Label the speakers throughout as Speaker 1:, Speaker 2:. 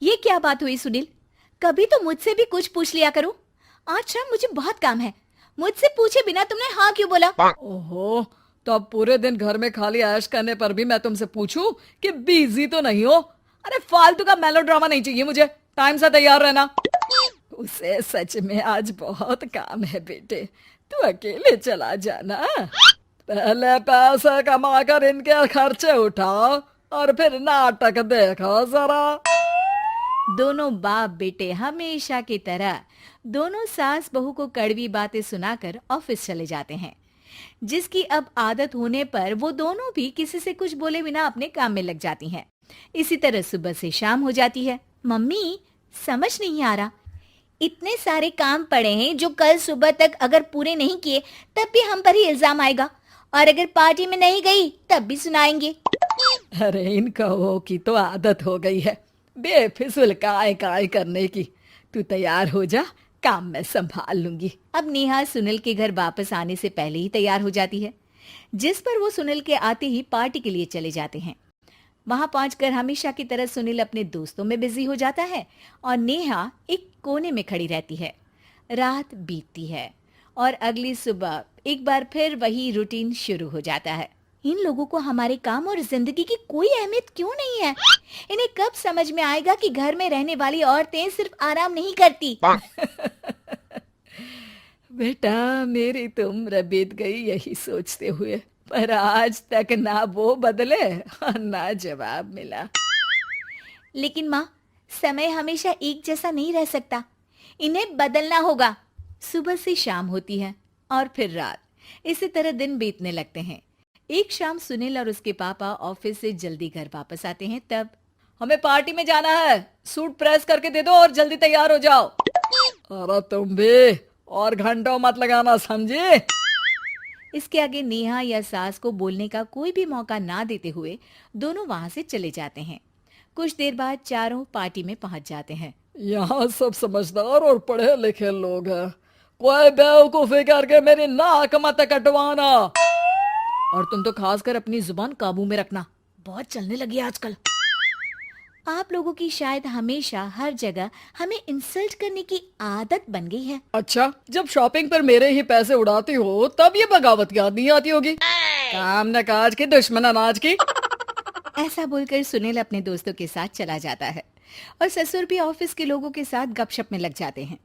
Speaker 1: ये क्या बात हुई सुनील? कभी तो मुझसे भी कुछ पूछ लिया करो। आज शाम मुझे बहुत काम है। मुझसे पूछे बिना तुमने हाँ क्यों बोला?
Speaker 2: ओहो, तो अब पूरे दिन घर में खाली ऐश करने पर भी मैं तुमसे पूछूं कि बिजी तो नहीं हो? अरे फालतू का मेलोड्रामा नहीं चाहिए मुझे। टाइम से तैयार रहना। उसे सच में आज बहुत काम है बेटे, तू अकेले चला जाना। पहले पैसे कमाकर इनके खर्चे उठाओ और फिर नाटक देखो जरा।
Speaker 1: दोनों बाप बेटे हमेशा की तरह दोनों सास बहू को कड़वी बातें सुनाकर ऑफिस चले जाते हैं, जिसकी अब आदत होने पर वो दोनों भी किसी से कुछ बोले बिना अपने काम में लग जाती हैं। इसी तरह सुबह से शाम हो जाती है। मम्मी, समझ नहीं आ रहा, इतने सारे काम पड़े हैं जो कल सुबह तक अगर पूरे नहीं किए तब भी हम पर ही इल्जाम आएगा, और अगर पार्टी में नहीं गई तब भी सुनाएंगे।
Speaker 2: अरे इन कहो की तो आदत हो गई है बेफिजुल काय काय करने की। तू तैयार हो जा, काम मैं संभाल लूंगी।
Speaker 1: अब नेहा सुनील के घर वापस आने से पहले ही तैयार हो जाती है, जिस पर वो सुनील के आते ही पार्टी के लिए चले जाते हैं। वहां पहुंचकर हमेशा की तरह सुनील अपने दोस्तों में बिजी हो जाता है और नेहा एक कोने में खड़ी रहती है। रात बीतती है और अगली सुबह एक बार फिर वही रूटीन शुरू हो जाता है। इन लोगों को हमारे काम और जिंदगी की कोई अहमियत क्यों नहीं है? इन्हें कब समझ में आएगा कि घर में रहने वाली औरतें सिर्फ आराम नहीं करती।
Speaker 2: बेटा मेरी तो उम्र बीत गई यही सोचते हुए, पर आज तक ना वो बदले और ना जवाब मिला।
Speaker 1: लेकिन माँ, समय हमेशा एक जैसा नहीं रह सकता, इन्हें बदलना होगा। सुबह से शाम होती है और फिर रात। इसी तरह दिन बीतने लगते हैं। एक शाम सुनील और उसके पापा ऑफिस से जल्दी घर वापस आते हैं। तब
Speaker 2: हमें पार्टी में जाना है, सूट प्रेस करके दे दो और जल्दी तैयार हो जाओ। अरे तुम भी और घंटों मत लगाना, समझे?
Speaker 1: इसके आगे नेहा या सास को बोलने का कोई भी मौका ना देते हुए दोनों वहां से चले जाते हैं। कुछ देर बाद चारों पार्टी में पहुंच जाते हैं।
Speaker 2: यहाँ सब समझदार और पढ़े लिखे लोग हैं, कोई बेवकूफी करके मेरी नाक मत कटवाना। और तुम तो खासकर अपनी जुबान काबू में रखना, बहुत चलने लगी है आजकल।
Speaker 1: आप लोगों की शायद हमेशा हर जगह हमें इंसल्ट करने की आदत बन गई है।
Speaker 2: अच्छा, जब शॉपिंग पर मेरे ही पैसे उड़ाती हो तब ये बगावत याद नहीं आती होगी। काम न काज की, दुश्मन अनाज की।
Speaker 1: ऐसा बोलकर सुनील अपने दोस्तों के साथ चला जाता है और ससुर भी ऑफिस के लोगों के साथ गपशप में लग जाते हैं।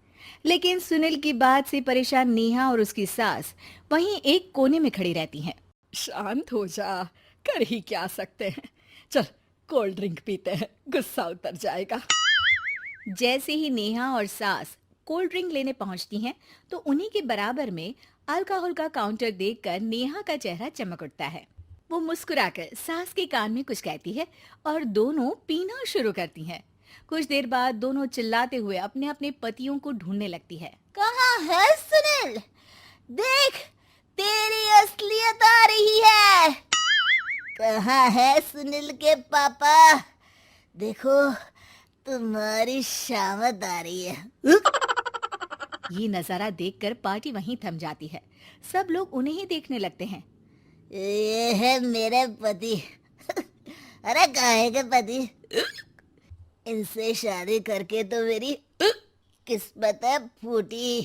Speaker 1: लेकिन सुनील की बात से परेशान नेहा और उसकी सास वहीं एक कोने में खड़ी रहती हैं।
Speaker 2: शांत हो जा, कर ही क्या सकते हैं। चल कोल्ड ड्रिंक पीते हैं, गुस्सा उतर जाएगा।
Speaker 1: जैसे ही नेहा और सास कोल्ड ड्रिंक लेने पहुंचती हैं, तो उन्हीं के बराबर में अल्कोहल का काउंटर देखकर नेहा का चेहरा चमक उठता है। वो मुस्कुराकर सास के कान में कुछ कहती है और दोनों पीना शुरू करती हैं। कुछ देर बाद दोनों चिल्लाते हुए अपने अपने पतियों को ढूंढने लगती है। कहाँ है सुनील? देख, तेरी असलियत आ रही है। कहाँ है सुनील के पापा? देखो, तुम्हारी शामत आ रही है। ये नजारा देखकर पार्टी वहीं थम जाती है। सब लोग उन्हें ही देखने लगते हैं। ये है मेरे पति। अरे काहे के पति? इनसे शादी करके तो मेरी किस्मत है फूटी।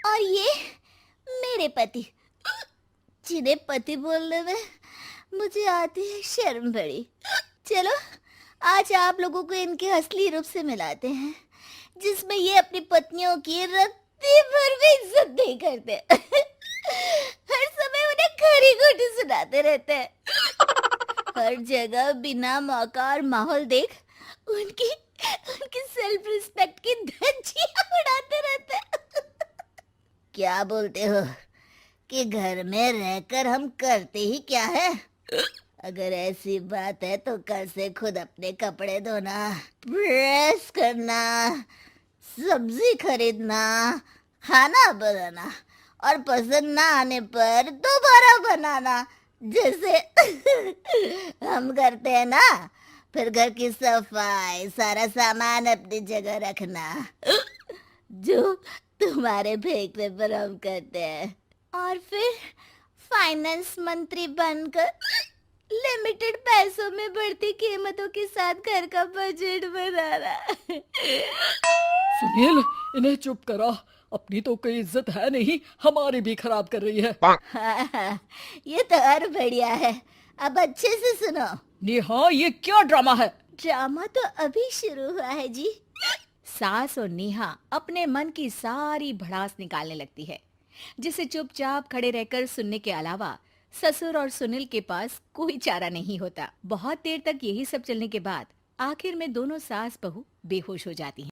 Speaker 1: और ये मेरे पति, जिन्हें पति बोलने में मुझे आती है शर्म बड़ी। चलो आज आप लोगों को इनके असली रूप से मिलाते हैं, जिसमें ये अपनी पत्नियों की रत्ती भर भी इज्जत नहीं करते। हर समय उन्हें खरी खोटी सुनाते रहते हैं। हर जगह बिना मौका और माहौल देख उनकी उनकी सेल्फ रिस्पेक्ट की धज्जियां उड़ाते रहते हैं। क्या बोलते हो कि घर में रहकर हम करते ही क्या है? अगर ऐसी बात है तो कल से खुद अपने कपड़े धोना, प्रेस करना, सब्जी खरीदना, खाना बनाना और पसंद ना आने पर दोबारा बनाना, जैसे हम करते हैं ना। फिर घर की सफाई, सारा सामान अपनी जगह रखना, जो तुम्हारे फेंकने पर हम करते हैं। और फिर फाइनेंस मंत्री बनकर लिमिटेड पैसों में बढ़ती कीमतों के साथ घर का बजट बनाना।
Speaker 2: सुनील, इन्हें चुप करा। अपनी तो कोई इज्जत है नहीं, हमारी भी खराब कर रही है।
Speaker 1: हाँ, ये तो और बढ़िया है। अब अच्छे से सुनो।
Speaker 2: नेहा, ये क्या ड्रामा है?
Speaker 1: ड्रामा तो अभी शुरू हुआ है जी। सास और नेहा अपने मन की सारी भड़ास निकालने लगती है, जिसे चुपचाप खड़े रहकर सुनने के अलावा ससुर और सुनील के पास कोई चारा नहीं होता। बहुत देर तक यही सब चलने के बाद आखिर में दोनों सास बहू बेहोश हो जाती हैं।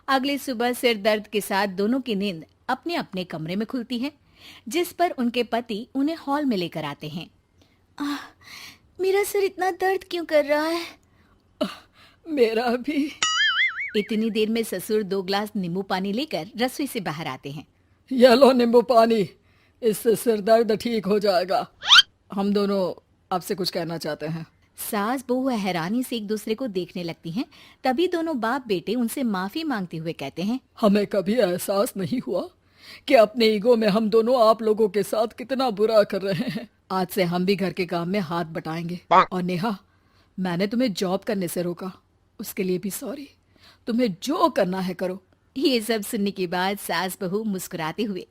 Speaker 1: अगली सुबह सिर दर्द के साथ दोनों की नींद अपने अपने कमरे में खुलती है, जिस पर उनके पति उन्हें हॉल में लेकर आते हैं। मेरा सिर इतना दर्द क्यों कर रहा है?
Speaker 2: मेरा भी।
Speaker 1: इतनी देर में ससुर 2 गिलास नींबू पानी लेकर रसोई से बाहर आते हैं।
Speaker 2: ये लो नींबू पानी, इससे सिर दर्द ठीक हो जाएगा। हम दोनों आपसे कुछ कहना चाहते हैं।
Speaker 1: सास बहू हैरानी से एक दूसरे को देखने लगती हैं। तभी दोनों बाप बेटे उनसे माफी मांगते हुए कहते हैं,
Speaker 2: हमें कभी एहसास नहीं हुआ कि अपने ईगो में हम दोनों आप लोगों के साथ कितना बुरा कर रहे हैं। आज से हम भी घर के काम में हाथ बटाएंगे। और नेहा, मैंने तुम्हें जॉब करने से रोका, उसके लिए भी सॉरी। तुम्हें जो करना है करो।
Speaker 1: ये सब सुनने के बाद सास बहू मुस्कुराते हुए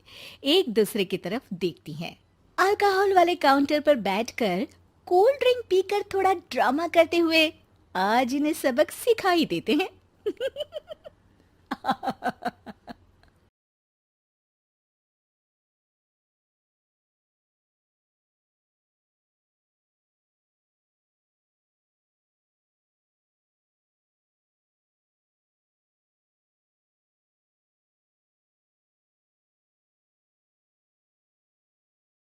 Speaker 1: एक दूसरे की तरफ देखती हैं। अल्कोहल वाले काउंटर पर बैठकर कोल्ड ड्रिंक पीकर थोड़ा ड्रामा करते हुए आज इन्हें सबक सिखा ही देते हैं।